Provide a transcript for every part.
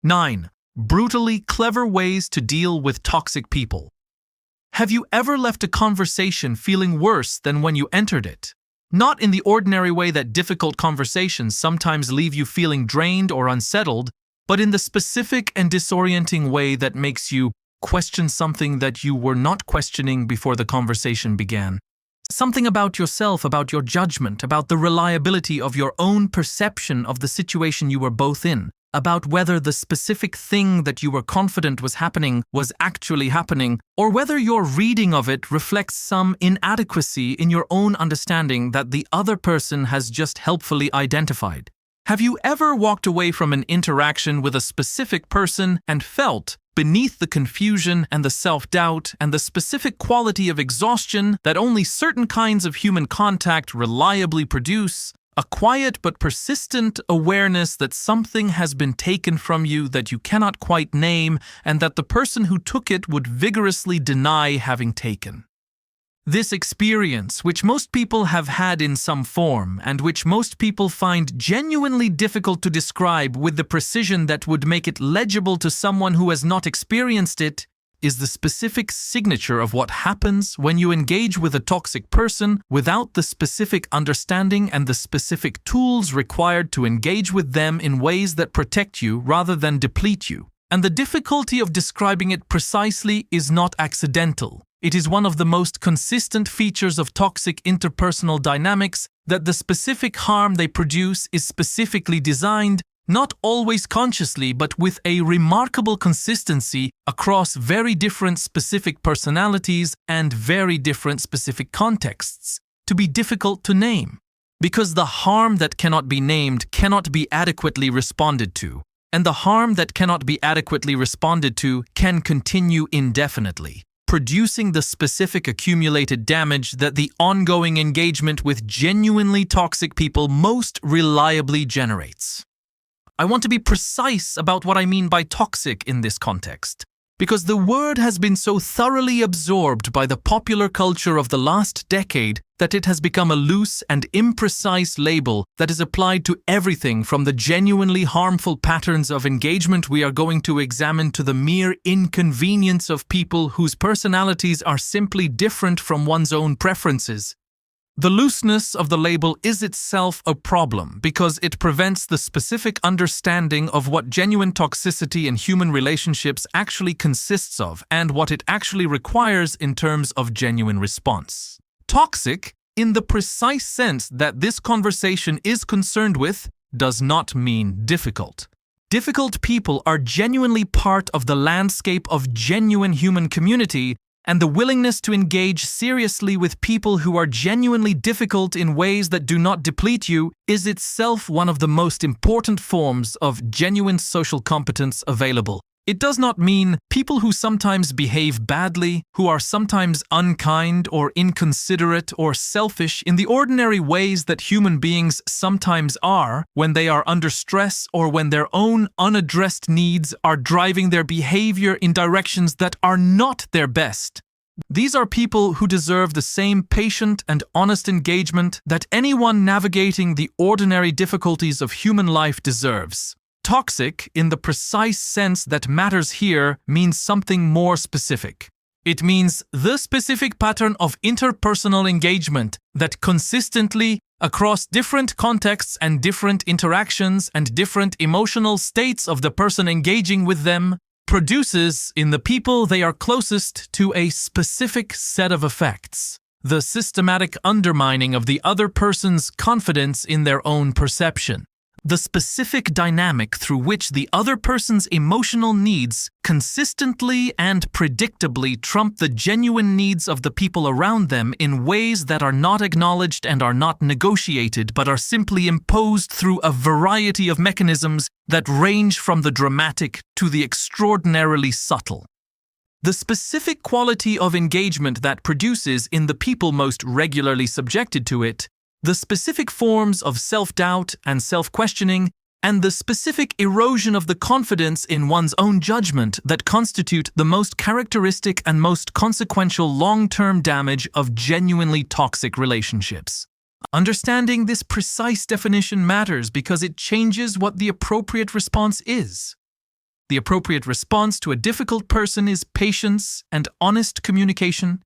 9. Brutally clever ways to deal with toxic people. Have you ever left a conversation feeling worse than when you entered it? Not in the ordinary way that difficult conversations sometimes leave you feeling drained or unsettled, but in the specific and disorienting way that makes you question something that you were not questioning before the conversation began. Something about yourself, about your judgment, about the reliability of your own perception of the situation you were both in, about whether the specific thing that you were confident was happening was actually happening, or whether your reading of it reflects some inadequacy in your own understanding that the other person has just helpfully identified. Have you ever walked away from an interaction with a specific person and felt, beneath the confusion and the self-doubt and the specific quality of exhaustion that only certain kinds of human contact reliably produce, a quiet but persistent awareness that something has been taken from you that you cannot quite name and that the person who took it would vigorously deny having taken? This experience, which most people have had in some form and which most people find genuinely difficult to describe with the precision that would make it legible to someone who has not experienced it, is the specific signature of what happens when you engage with a toxic person without the specific understanding and the specific tools required to engage with them in ways that protect you rather than deplete you. And the difficulty of describing it precisely is not accidental. It is one of the most consistent features of toxic interpersonal dynamics that the specific harm they produce is specifically designed, not always consciously, but with a remarkable consistency across very different specific personalities and very different specific contexts, to be difficult to name. Because the harm that cannot be named cannot be adequately responded to, and the harm that cannot be adequately responded to can continue indefinitely, producing the specific accumulated damage that the ongoing engagement with genuinely toxic people most reliably generates. I want to be precise about what I mean by toxic in this context, because the word has been so thoroughly absorbed by the popular culture of the last decade that it has become a loose and imprecise label that is applied to everything from the genuinely harmful patterns of engagement we are going to examine to the mere inconvenience of people whose personalities are simply different from one's own preferences. The looseness of the label is itself a problem because it prevents the specific understanding of what genuine toxicity in human relationships actually consists of and what it actually requires in terms of genuine response. Toxic, in the precise sense that this conversation is concerned with, does not mean difficult. Difficult people are genuinely part of the landscape of genuine human community, and the willingness to engage seriously with people who are genuinely difficult in ways that do not deplete you is itself one of the most important forms of genuine social competence available. It does not mean people who sometimes behave badly, who are sometimes unkind or inconsiderate or selfish in the ordinary ways that human beings sometimes are when they are under stress or when their own unaddressed needs are driving their behavior in directions that are not their best. These are people who deserve the same patient and honest engagement that anyone navigating the ordinary difficulties of human life deserves. Toxic, in the precise sense that matters here, means something more specific. It means the specific pattern of interpersonal engagement that consistently, across different contexts and different interactions and different emotional states of the person engaging with them, produces in the people they are closest to a specific set of effects. The systematic undermining of the other person's confidence in their own perception. The specific dynamic through which the other person's emotional needs consistently and predictably trump the genuine needs of the people around them in ways that are not acknowledged and are not negotiated but are simply imposed through a variety of mechanisms that range from the dramatic to the extraordinarily subtle. The specific quality of engagement that produces in the people most regularly subjected to it, the specific forms of self-doubt and self-questioning, and the specific erosion of the confidence in one's own judgment that constitute the most characteristic and most consequential long-term damage of genuinely toxic relationships. Understanding this precise definition matters because it changes what the appropriate response is. The appropriate response to a difficult person is patience and honest communication,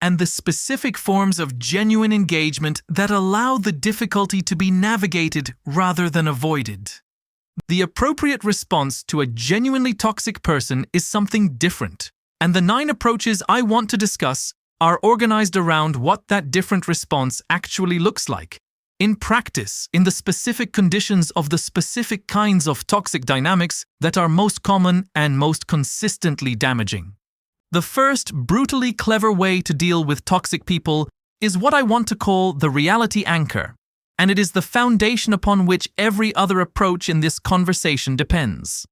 and the specific forms of genuine engagement that allow the difficulty to be navigated rather than avoided. The appropriate response to a genuinely toxic person is something different, and the 9 approaches I want to discuss are organized around what that different response actually looks like. In practice, in the specific conditions of the specific kinds of toxic dynamics that are most common and most consistently damaging. The first brutally clever way to deal with toxic people is what I want to call the reality anchor, and it is the foundation upon which every other approach in this conversation depends.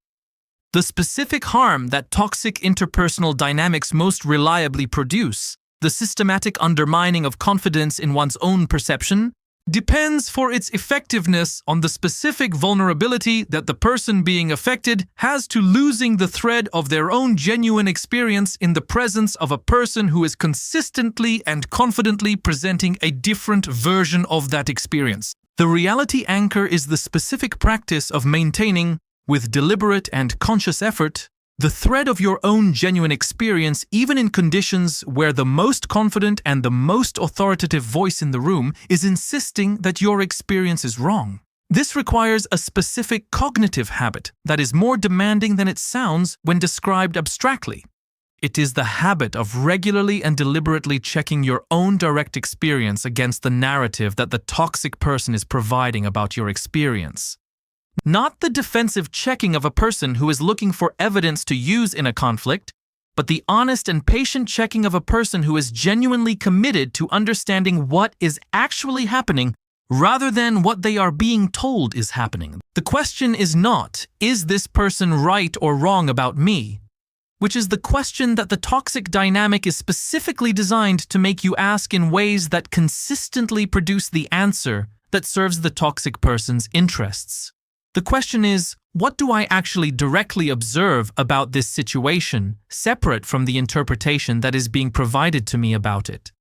The specific harm that toxic interpersonal dynamics most reliably produce, the systematic undermining of confidence in one's own perception, depends for its effectiveness on the specific vulnerability that the person being affected has to losing the thread of their own genuine experience in the presence of a person who is consistently and confidently presenting a different version of that experience. The reality anchor is the specific practice of maintaining, with deliberate and conscious effort, the thread of your own genuine experience even in conditions where the most confident and the most authoritative voice in the room is insisting that your experience is wrong. This requires a specific cognitive habit that is more demanding than it sounds when described abstractly. It is the habit of regularly and deliberately checking your own direct experience against the narrative that the toxic person is providing about your experience. Not the defensive checking of a person who is looking for evidence to use in a conflict, but the honest and patient checking of a person who is genuinely committed to understanding what is actually happening rather than what they are being told is happening. The question is not, is this person right or wrong about me? Which is the question that the toxic dynamic is specifically designed to make you ask in ways that consistently produce the answer that serves the toxic person's interests. The question is, what do I actually directly observe about this situation, separate from the interpretation that is being provided to me about it?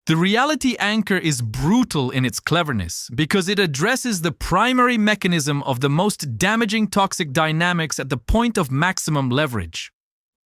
The reality anchor is brutal in its cleverness because it addresses the primary mechanism of the most damaging toxic dynamics at the point of maximum leverage.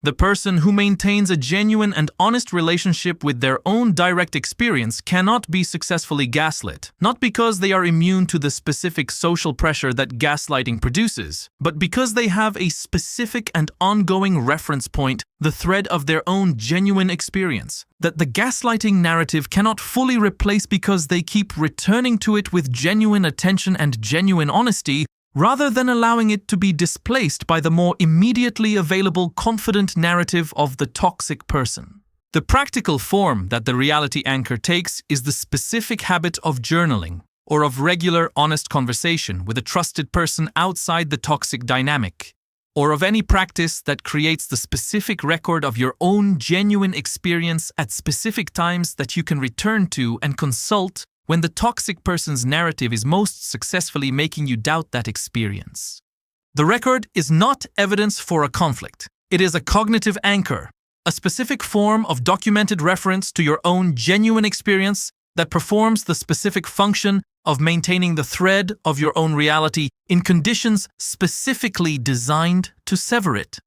The person who maintains a genuine and honest relationship with their own direct experience cannot be successfully gaslit, not because they are immune to the specific social pressure that gaslighting produces, but because they have a specific and ongoing reference point, the thread of their own genuine experience, that the gaslighting narrative cannot fully replace because they keep returning to it with genuine attention and genuine honesty, rather than allowing it to be displaced by the more immediately available confident narrative of the toxic person. The practical form that the reality anchor takes is the specific habit of journaling, or of regular, honest conversation with a trusted person outside the toxic dynamic, or of any practice that creates the specific record of your own genuine experience at specific times that you can return to and consult when the toxic person's narrative is most successfully making you doubt that experience. The record is not evidence for a conflict. It is a cognitive anchor, a specific form of documented reference to your own genuine experience that performs the specific function of maintaining the thread of your own reality in conditions specifically designed to sever it.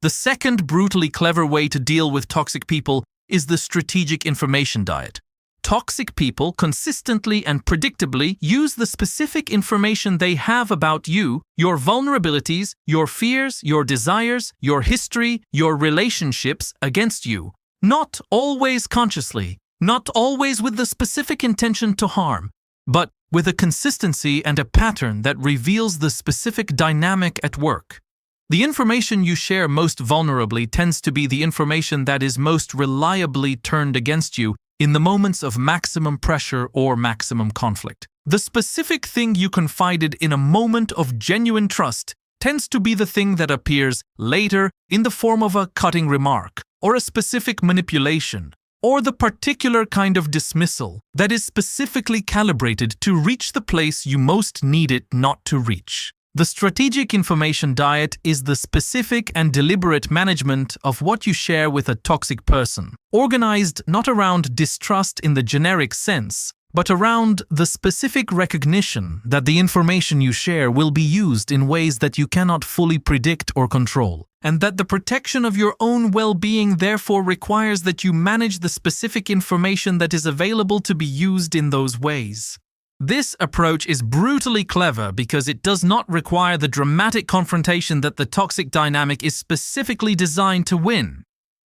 The second brutally clever way to deal with toxic people is the strategic information diet. Toxic people consistently and predictably use the specific information they have about you, your vulnerabilities, your fears, your desires, your history, your relationships against you. Not always consciously, not always with the specific intention to harm, but with a consistency and a pattern that reveals the specific dynamic at work. The information you share most vulnerably tends to be the information that is most reliably turned against you in the moments of maximum pressure or maximum conflict. The specific thing you confided in a moment of genuine trust tends to be the thing that appears later in the form of a cutting remark, or a specific manipulation, or the particular kind of dismissal that is specifically calibrated to reach the place you most need it not to reach. The strategic information diet is the specific and deliberate management of what you share with a toxic person, organized not around distrust in the generic sense, but around the specific recognition that the information you share will be used in ways that you cannot fully predict or control, and that the protection of your own well-being therefore requires that you manage the specific information that is available to be used in those ways. This approach is brutally clever because it does not require the dramatic confrontation that the toxic dynamic is specifically designed to win.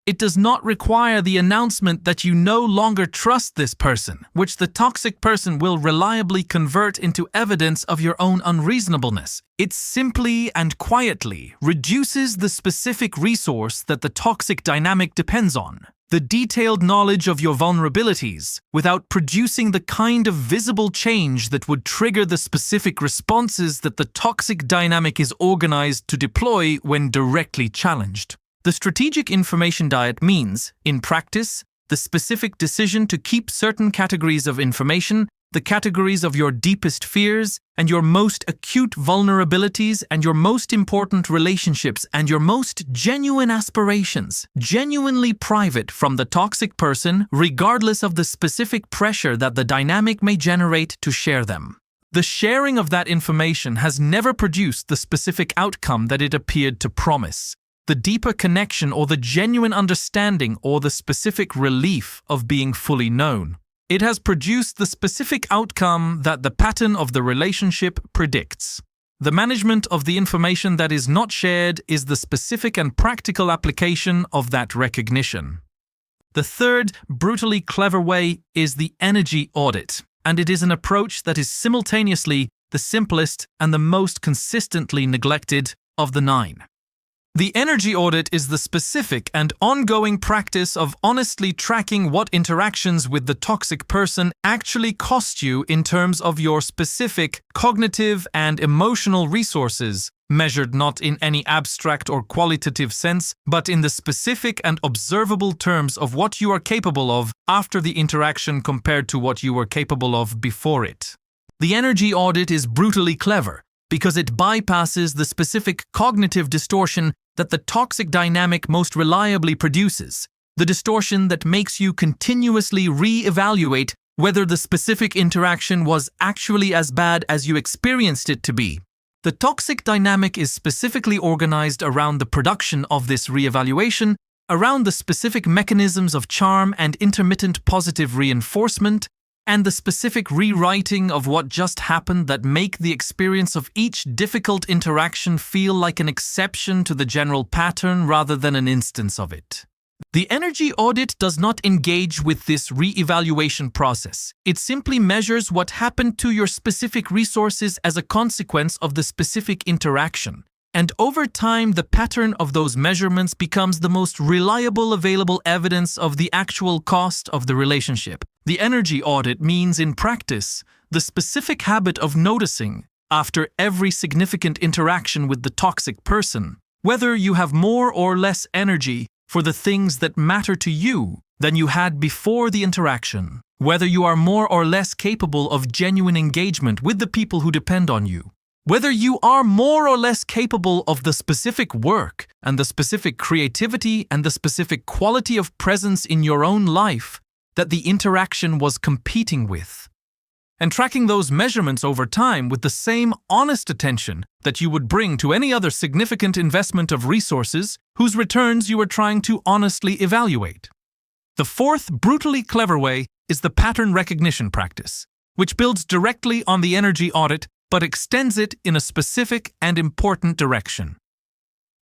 It does not require the announcement that you no longer trust this person, which the toxic person will reliably convert into evidence of your own unreasonableness. It simply and quietly reduces the specific resource that the toxic dynamic depends on, the detailed knowledge of your vulnerabilities, without producing the kind of visible change that would trigger the specific responses that the toxic dynamic is organized to deploy when directly challenged. The strategic information diet means, in practice, the specific decision to keep certain categories of information, the categories of your deepest fears, and your most acute vulnerabilities, and your most important relationships, and your most genuine aspirations, genuinely private from the toxic person, regardless of the specific pressure that the dynamic may generate to share them. The sharing of that information has never produced the specific outcome that it appeared to promise. The deeper connection or the genuine understanding or the specific relief of being fully known. It has produced the specific outcome that the pattern of the relationship predicts. The management of the information that is not shared is the specific and practical application of that recognition. The third brutally clever way is the energy audit, and it is an approach that is simultaneously the simplest and the most consistently neglected of the 9. The energy audit is the specific and ongoing practice of honestly tracking what interactions with the toxic person actually cost you in terms of your specific cognitive and emotional resources, measured not in any abstract or qualitative sense, but in the specific and observable terms of what you are capable of after the interaction compared to what you were capable of before it. The energy audit is brutally clever because it bypasses the specific cognitive distortion that the toxic dynamic most reliably produces, the distortion that makes you continuously re-evaluate whether the specific interaction was actually as bad as you experienced it to be. The toxic dynamic is specifically organized around the production of this re-evaluation, around the specific mechanisms of charm and intermittent positive reinforcement, and the specific rewriting of what just happened that make the experience of each difficult interaction feel like an exception to the general pattern rather than an instance of it. The energy audit does not engage with this re-evaluation process. It simply measures what happened to your specific resources as a consequence of the specific interaction. And over time, the pattern of those measurements becomes the most reliable available evidence of the actual cost of the relationship. The energy audit means, in practice, the specific habit of noticing, after every significant interaction with the toxic person, whether you have more or less energy for the things that matter to you than you had before the interaction, whether you are more or less capable of genuine engagement with the people who depend on you, whether you are more or less capable of the specific work and the specific creativity and the specific quality of presence in your own life that the interaction was competing with. And tracking those measurements over time with the same honest attention that you would bring to any other significant investment of resources whose returns you are trying to honestly evaluate. The fourth brutally clever way is the pattern recognition practice, which builds directly on the energy audit but extends it in a specific and important direction.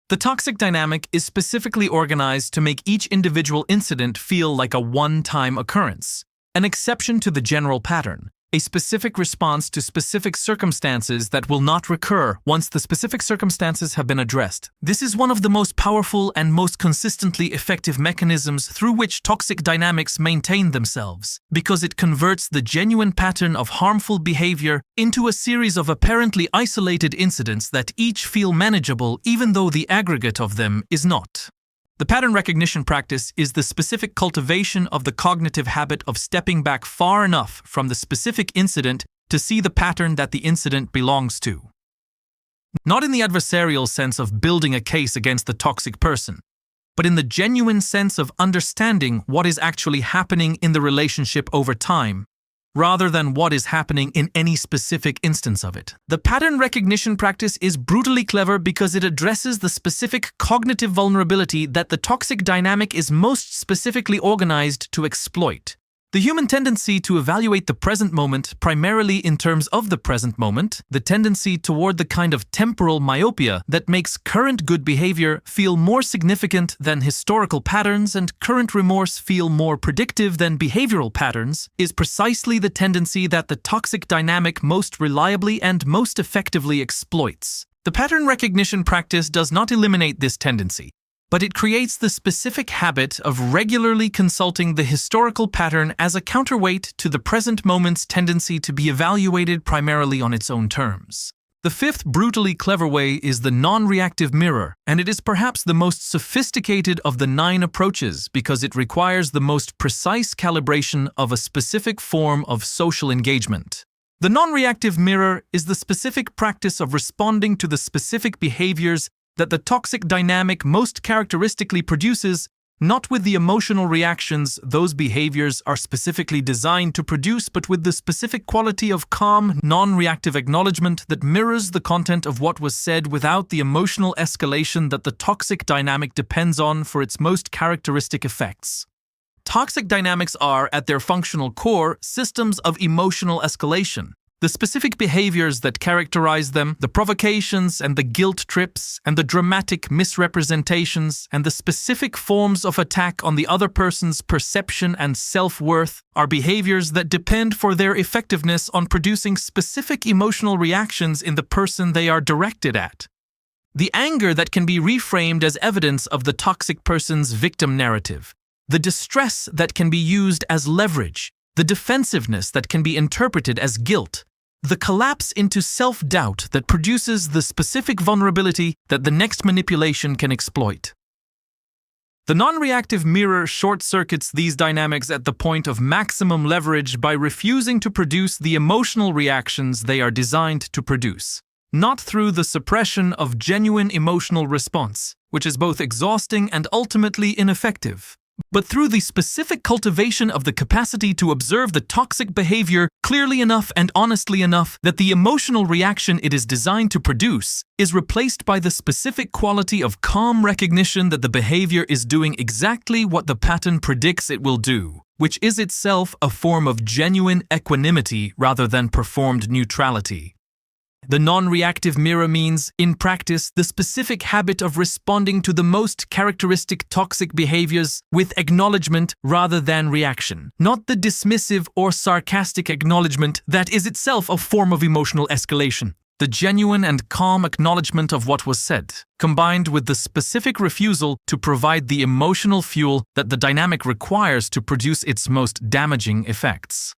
The toxic dynamic is specifically organized to make each individual incident feel like a one-time occurrence, an exception to the general pattern, a specific response to specific circumstances that will not recur once the specific circumstances have been addressed. This is one of the most powerful and most consistently effective mechanisms through which toxic dynamics maintain themselves, because it converts the genuine pattern of harmful behavior into a series of apparently isolated incidents that each feel manageable even though the aggregate of them is not. The pattern recognition practice is the specific cultivation of the cognitive habit of stepping back far enough from the specific incident to see the pattern that the incident belongs to. Not in the adversarial sense of building a case against the toxic person, but in the genuine sense of understanding what is actually happening in the relationship over time, rather than what is happening in any specific instance of it. The pattern recognition practice is brutally clever because it addresses the specific cognitive vulnerability that the toxic dynamic is most specifically organized to exploit. The human tendency to evaluate the present moment primarily in terms of the present moment, the tendency toward the kind of temporal myopia that makes current good behavior feel more significant than historical patterns and current remorse feel more predictive than behavioral patterns, is precisely the tendency that the toxic dynamic most reliably and most effectively exploits. The pattern recognition practice does not eliminate this tendency, but it creates the specific habit of regularly consulting the historical pattern as a counterweight to the present moment's tendency to be evaluated primarily on its own terms. The fifth brutally clever way is the non-reactive mirror, and it is perhaps the most sophisticated of the 9 approaches because it requires the most precise calibration of a specific form of social engagement. The non-reactive mirror is the specific practice of responding to the specific behaviors that the toxic dynamic most characteristically produces, not with the emotional reactions those behaviors are specifically designed to produce, but with the specific quality of calm, non-reactive acknowledgement that mirrors the content of what was said without the emotional escalation that the toxic dynamic depends on for its most characteristic effects. Toxic dynamics are, at their functional core, systems of emotional escalation. The specific behaviors that characterize them, the provocations and the guilt trips and the dramatic misrepresentations and the specific forms of attack on the other person's perception and self-worth are behaviors that depend for their effectiveness on producing specific emotional reactions in the person they are directed at. The anger that can be reframed as evidence of the toxic person's victim narrative, the distress that can be used as leverage, the defensiveness that can be interpreted as guilt, the collapse into self-doubt that produces the specific vulnerability that the next manipulation can exploit. The non-reactive mirror short-circuits these dynamics at the point of maximum leverage by refusing to produce the emotional reactions they are designed to produce, not through the suppression of genuine emotional response, which is both exhausting and ultimately ineffective, but through the specific cultivation of the capacity to observe the toxic behavior clearly enough and honestly enough that the emotional reaction it is designed to produce is replaced by the specific quality of calm recognition that the behavior is doing exactly what the pattern predicts it will do, which is itself a form of genuine equanimity rather than performed neutrality. The non-reactive mirror means, in practice, the specific habit of responding to the most characteristic toxic behaviors with acknowledgement rather than reaction, not the dismissive or sarcastic acknowledgement that is itself a form of emotional escalation. The genuine and calm acknowledgement of what was said, combined with the specific refusal to provide the emotional fuel that the dynamic requires to produce its most damaging effects.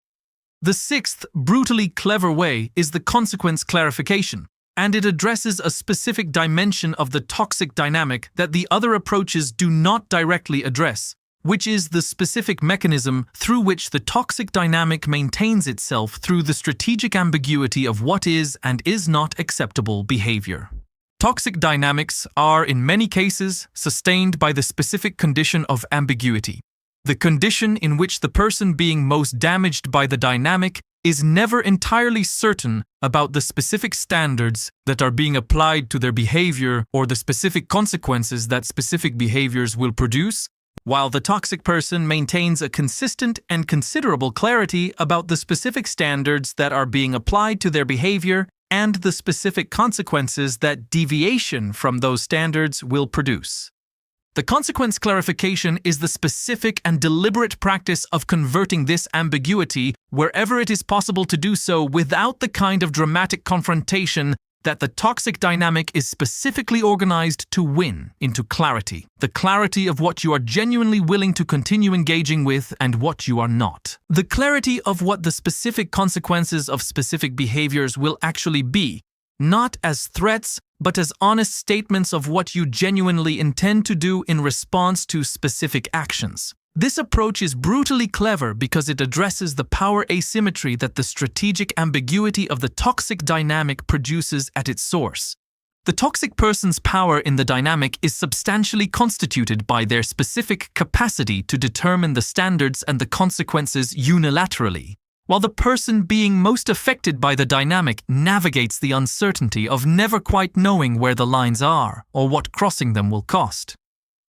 The sixth brutally clever way is the consequence clarification, and it addresses a specific dimension of the toxic dynamic that the other approaches do not directly address, which is the specific mechanism through which the toxic dynamic maintains itself through the strategic ambiguity of what is and is not acceptable behavior. Toxic dynamics are, in many cases, sustained by the specific condition of ambiguity. The condition in which the person being most damaged by the dynamic is never entirely certain about the specific standards that are being applied to their behavior or the specific consequences that specific behaviors will produce, while the toxic person maintains a consistent and considerable clarity about the specific standards that are being applied to their behavior and the specific consequences that deviation from those standards will produce. The consequence clarification is the specific and deliberate practice of converting this ambiguity wherever it is possible to do so without the kind of dramatic confrontation that the toxic dynamic is specifically organized to win into clarity. The clarity of what you are genuinely willing to continue engaging with and what you are not. The clarity of what the specific consequences of specific behaviors will actually be, not as threats, but as honest statements of what you genuinely intend to do in response to specific actions. This approach is brutally clever because it addresses the power asymmetry that the strategic ambiguity of the toxic dynamic produces at its source. The toxic person's power in the dynamic is substantially constituted by their specific capacity to determine the standards and the consequences unilaterally, while the person being most affected by the dynamic navigates the uncertainty of never quite knowing where the lines are or what crossing them will cost.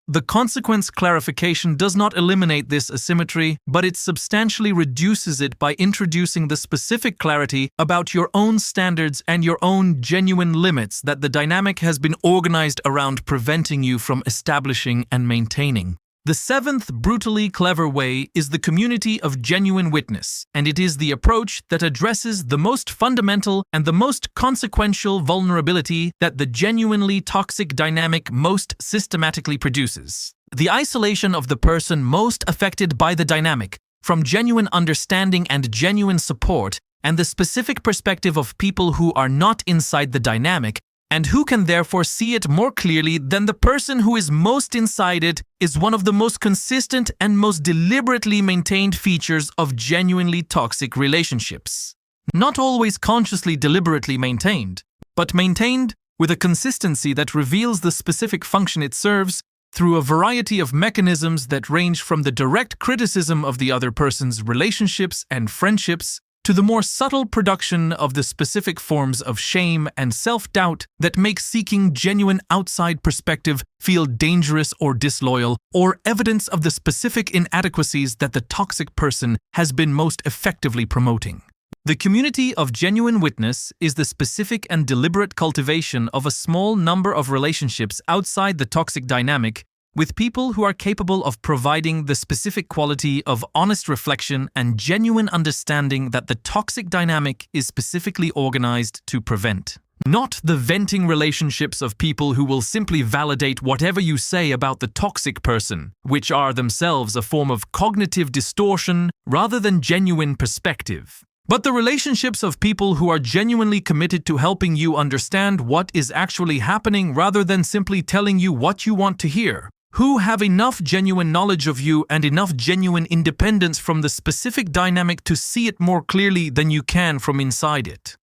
The consequence clarification does not eliminate this asymmetry, but it substantially reduces it by introducing the specific clarity about your own standards and your own genuine limits that the dynamic has been organized around preventing you from establishing and maintaining. The seventh brutally clever way is the community of genuine witness, and it is the approach that addresses the most fundamental and the most consequential vulnerability that the genuinely toxic dynamic most systematically produces. The isolation of the person most affected by the dynamic from genuine understanding and genuine support, and the specific perspective of people who are not inside the dynamic and who can therefore see it more clearly than the person who is most inside it, is one of the most consistent and most deliberately maintained features of genuinely toxic relationships. Not always consciously deliberately maintained, but maintained with a consistency that reveals the specific function it serves through a variety of mechanisms that range from the direct criticism of the other person's relationships and friendships to the more subtle production of the specific forms of shame and self-doubt that make seeking genuine outside perspective feel dangerous or disloyal, or evidence of the specific inadequacies that the toxic person has been most effectively promoting. The community of genuine witness is the specific and deliberate cultivation of a small number of relationships outside the toxic dynamic with people who are capable of providing the specific quality of honest reflection and genuine understanding that the toxic dynamic is specifically organized to prevent. Not the venting relationships of people who will simply validate whatever you say about the toxic person, which are themselves a form of cognitive distortion rather than genuine perspective. But the relationships of people who are genuinely committed to helping you understand what is actually happening rather than simply telling you what you want to hear, who have enough genuine knowledge of you and enough genuine independence from the specific dynamic to see it more clearly than you can from inside it.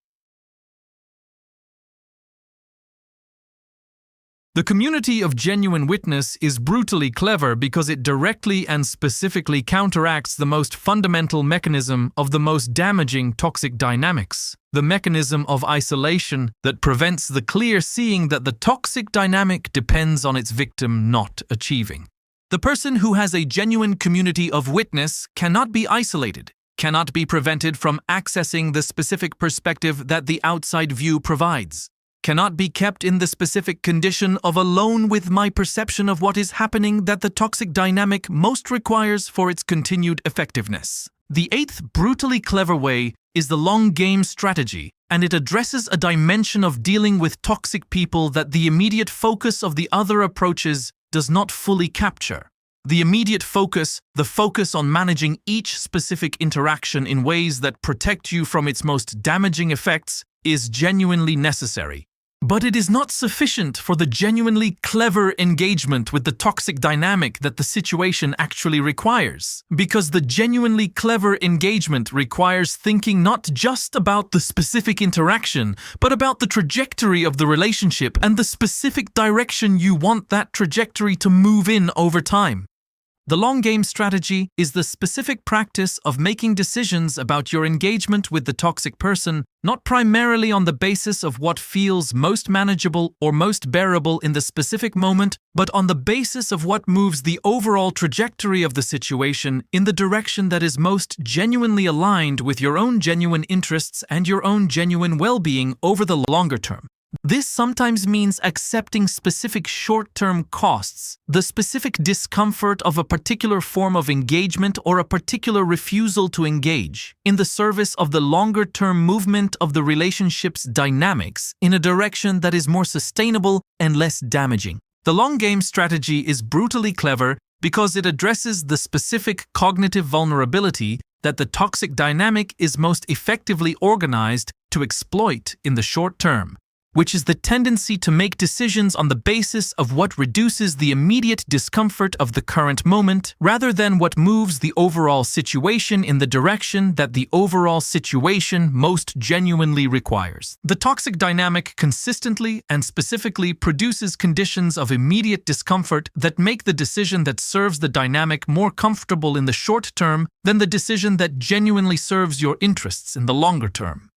The community of genuine witness is brutally clever because it directly and specifically counteracts the most fundamental mechanism of the most damaging toxic dynamics, the mechanism of isolation that prevents the clear seeing that the toxic dynamic depends on its victim not achieving. The person who has a genuine community of witness cannot be isolated, cannot be prevented from accessing the specific perspective that the outside view provides, cannot be kept in the specific condition of alone with my perception of what is happening that the toxic dynamic most requires for its continued effectiveness. The eighth brutally clever way is the long game strategy, and it addresses a dimension of dealing with toxic people that the immediate focus of the other approaches does not fully capture. The immediate focus, the focus on managing each specific interaction in ways that protect you from its most damaging effects, is genuinely necessary. But it is not sufficient for the genuinely clever engagement with the toxic dynamic that the situation actually requires, because the genuinely clever engagement requires thinking not just about the specific interaction, but about the trajectory of the relationship and the specific direction you want that trajectory to move in over time. The long game strategy is the specific practice of making decisions about your engagement with the toxic person, not primarily on the basis of what feels most manageable or most bearable in the specific moment, but on the basis of what moves the overall trajectory of the situation in the direction that is most genuinely aligned with your own genuine interests and your own genuine well-being over the longer term. This sometimes means accepting specific short-term costs, the specific discomfort of a particular form of engagement or a particular refusal to engage, in the service of the longer-term movement of the relationship's dynamics in a direction that is more sustainable and less damaging. The long-game strategy is brutally clever because it addresses the specific cognitive vulnerability that the toxic dynamic is most effectively organized to exploit in the short term. which is the tendency to make decisions on the basis of what reduces the immediate discomfort of the current moment rather than what moves the overall situation in the direction that the overall situation most genuinely requires. The toxic dynamic consistently and specifically produces conditions of immediate discomfort that make the decision that serves the dynamic more comfortable in the short term than the decision that genuinely serves your interests in the longer term.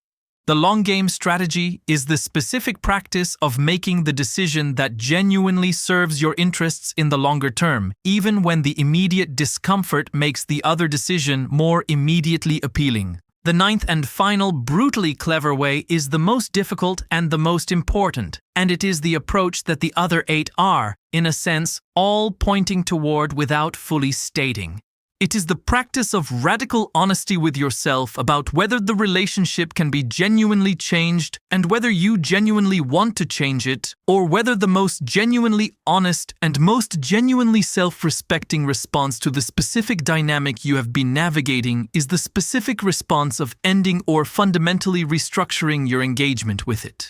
The long-game strategy is the specific practice of making the decision that genuinely serves your interests in the longer term, even when the immediate discomfort makes the other decision more immediately appealing. The ninth and final brutally clever way is the most difficult and the most important, and it is the approach that the other 8 are, in a sense, all pointing toward without fully stating. It is the practice of radical honesty with yourself about whether the relationship can be genuinely changed and whether you genuinely want to change it, or whether the most genuinely honest and most genuinely self-respecting response to the specific dynamic you have been navigating is the specific response of ending or fundamentally restructuring your engagement with it.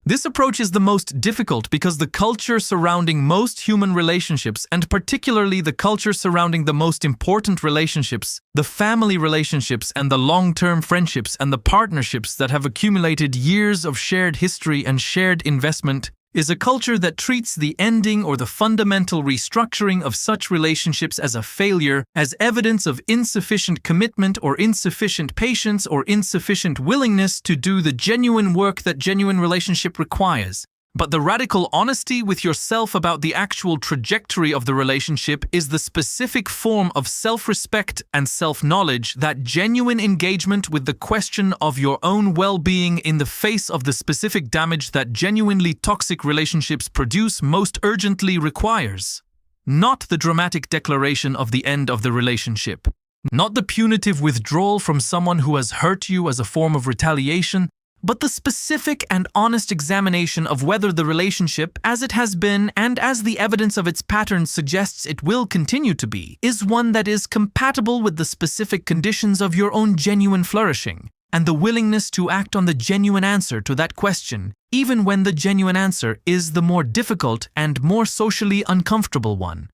This approach is the most difficult because the culture surrounding most human relationships, and particularly the culture surrounding the most important relationships, the family relationships and the long-term friendships and the partnerships that have accumulated years of shared history and shared investment, is a culture that treats the ending or the fundamental restructuring of such relationships as a failure, as evidence of insufficient commitment or insufficient patience or insufficient willingness to do the genuine work that genuine relationship requires. But the radical honesty with yourself about the actual trajectory of the relationship is the specific form of self-respect and self-knowledge that genuine engagement with the question of your own well-being in the face of the specific damage that genuinely toxic relationships produce most urgently requires. Not the dramatic declaration of the end of the relationship. Not the punitive withdrawal from someone who has hurt you as a form of retaliation, but the specific and honest examination of whether the relationship, as it has been and as the evidence of its patterns suggests it will continue to be, is one that is compatible with the specific conditions of your own genuine flourishing, and the willingness to act on the genuine answer to that question, even when the genuine answer is the more difficult and more socially uncomfortable one.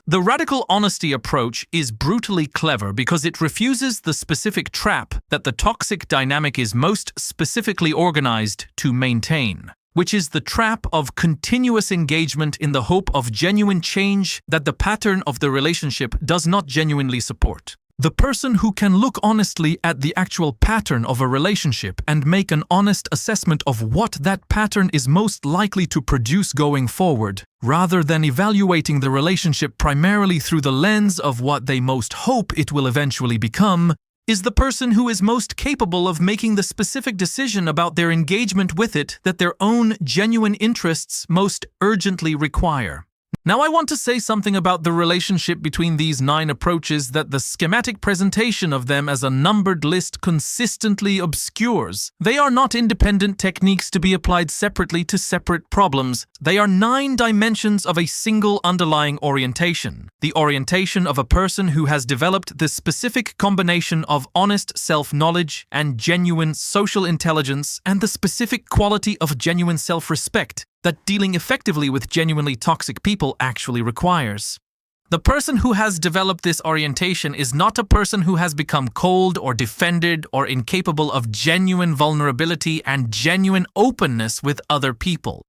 The radical honesty approach is brutally clever because it refuses the specific trap that the toxic dynamic is most specifically organized to maintain, which is the trap of continuous engagement in the hope of genuine change that the pattern of the relationship does not genuinely support. The person who can look honestly at the actual pattern of a relationship and make an honest assessment of what that pattern is most likely to produce going forward, rather than evaluating the relationship primarily through the lens of what they most hope it will eventually become, is the person who is most capable of making the specific decision about their engagement with it that their own genuine interests most urgently require. Now I want to say something about the relationship between these 9 approaches that the schematic presentation of them as a numbered list consistently obscures. They are not independent techniques to be applied separately to separate problems. They are 9 dimensions of a single underlying orientation. The orientation of a person who has developed the specific combination of honest self-knowledge and genuine social intelligence and the specific quality of genuine self-respect that dealing effectively with genuinely toxic people actually requires. The person who has developed this orientation is not a person who has become cold or defended or incapable of genuine vulnerability and genuine openness with other people.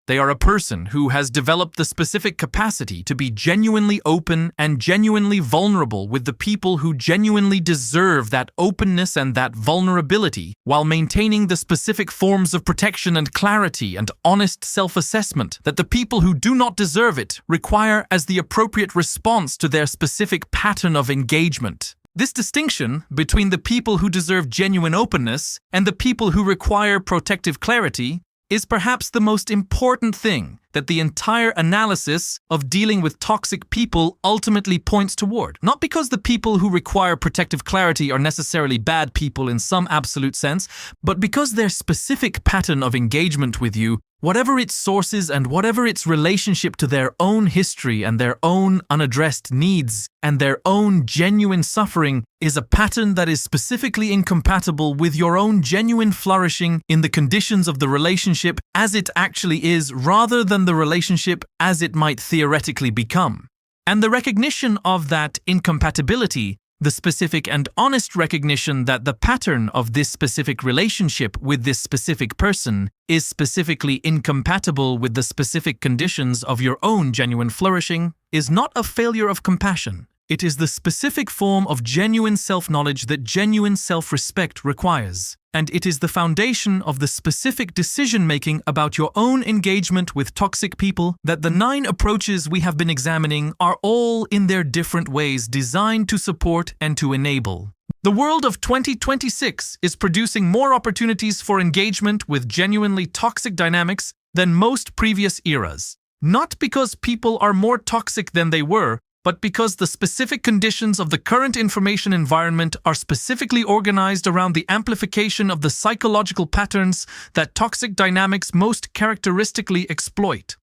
They are a person who has developed the specific capacity to be genuinely open and genuinely vulnerable with the people who genuinely deserve that openness and that vulnerability, while maintaining the specific forms of protection and clarity and honest self-assessment that the people who do not deserve it require as the appropriate response to their specific pattern of engagement. This distinction between the people who deserve genuine openness and the people who require protective clarity is perhaps the most important thing that the entire analysis of dealing with toxic people ultimately points toward. Not because the people who require protective clarity are necessarily bad people in some absolute sense, but because their specific pattern of engagement with you, whatever its sources and whatever its relationship to their own history and their own unaddressed needs and their own genuine suffering, is a pattern that is specifically incompatible with your own genuine flourishing in the conditions of the relationship as it actually is, rather than the relationship as it might theoretically become. And the recognition of that incompatibility, the specific and honest recognition that the pattern of this specific relationship with this specific person is specifically incompatible with the specific conditions of your own genuine flourishing, is not a failure of compassion. It is the specific form of genuine self-knowledge that genuine self-respect requires. And it is the foundation of the specific decision-making about your own engagement with toxic people that the 9 approaches we have been examining are all in their different ways designed to support and to enable. The world of 2026 is producing more opportunities for engagement with genuinely toxic dynamics than most previous eras. Not because people are more toxic than they were, but because the specific conditions of the current information environment are specifically organized around the amplification of the psychological patterns that toxic dynamics most characteristically exploit.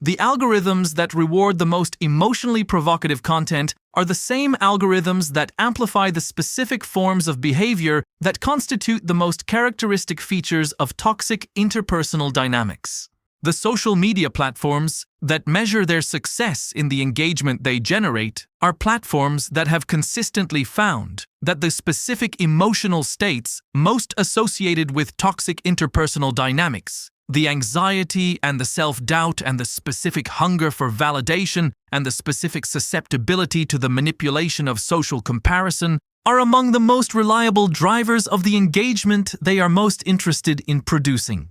The algorithms that reward the most emotionally provocative content are the same algorithms that amplify the specific forms of behavior that constitute the most characteristic features of toxic interpersonal dynamics. The social media platforms that measure their success in the engagement they generate are platforms that have consistently found that the specific emotional states most associated with toxic interpersonal dynamics, the anxiety and the self-doubt and the specific hunger for validation and the specific susceptibility to the manipulation of social comparison, are among the most reliable drivers of the engagement they are most interested in producing.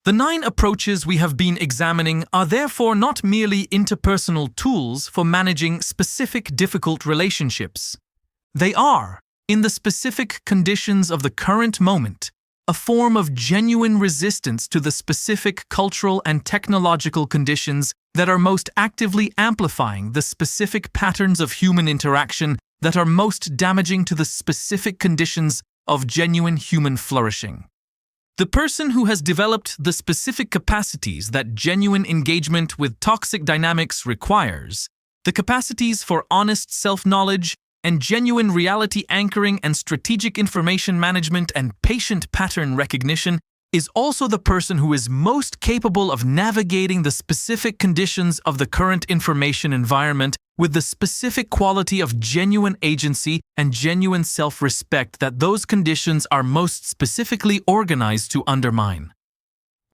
The 9 approaches we have been examining are therefore not merely interpersonal tools for managing specific difficult relationships. They are, in the specific conditions of the current moment, a form of genuine resistance to the specific cultural and technological conditions that are most actively amplifying the specific patterns of human interaction that are most damaging to the specific conditions of genuine human flourishing. The person who has developed the specific capacities that genuine engagement with toxic dynamics requires, the capacities for honest self-knowledge and genuine reality anchoring and strategic information management and patient pattern recognition, is also the person who is most capable of navigating the specific conditions of the current information environment with the specific quality of genuine agency and genuine self-respect that those conditions are most specifically organized to undermine.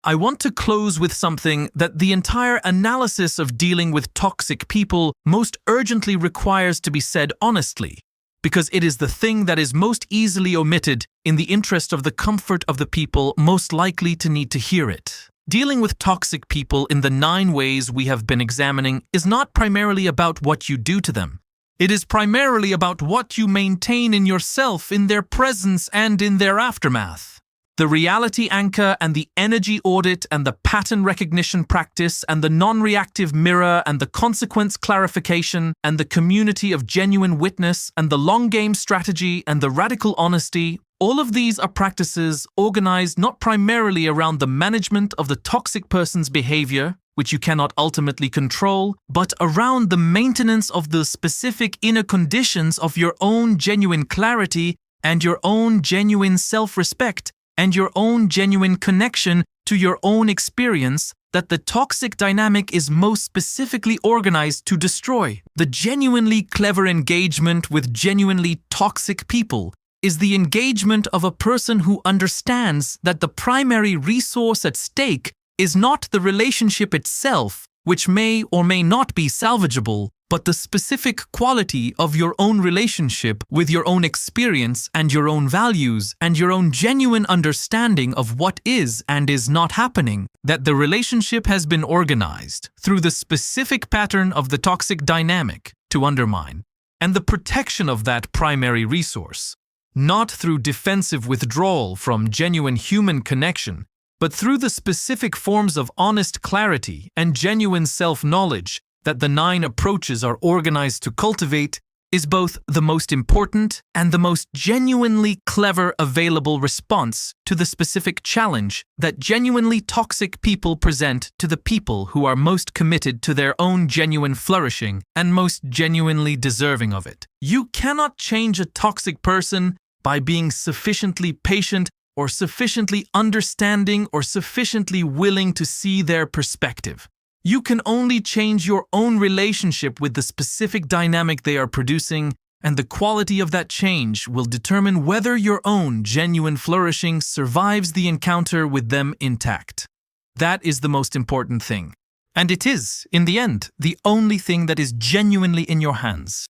I want to close with something that the entire analysis of dealing with toxic people most urgently requires to be said honestly, because it is the thing that is most easily omitted in the interest of the comfort of the people most likely to need to hear it. Dealing with toxic people in the 9 ways we have been examining is not primarily about what you do to them. It is primarily about what you maintain in yourself in their presence and in their aftermath. The reality anchor and the energy audit and the pattern recognition practice and the non-reactive mirror and the consequence clarification and the community of genuine witness and the long game strategy and the radical honesty, all of these are practices organized not primarily around the management of the toxic person's behavior, which you cannot ultimately control, but around the maintenance of the specific inner conditions of your own genuine clarity and your own genuine self-respect and your own genuine connection to your own experience that the toxic dynamic is most specifically organized to destroy. The genuinely clever engagement with genuinely toxic people is the engagement of a person who understands that the primary resource at stake is not the relationship itself, which may or may not be salvageable, but the specific quality of your own relationship with your own experience and your own values and your own genuine understanding of what is and is not happening, that the relationship has been organized through the specific pattern of the toxic dynamic to undermine, and the protection of that primary resource, not through defensive withdrawal from genuine human connection, but through the specific forms of honest clarity and genuine self-knowledge that the 9 approaches are organized to cultivate, is both the most important and the most genuinely clever available response to the specific challenge that genuinely toxic people present to the people who are most committed to their own genuine flourishing and most genuinely deserving of it. You cannot change a toxic person by being sufficiently patient or sufficiently understanding or sufficiently willing to see their perspective. You can only change your own relationship with the specific dynamic they are producing, and the quality of that change will determine whether your own genuine flourishing survives the encounter with them intact. That is the most important thing. And it is, in the end, the only thing that is genuinely in your hands.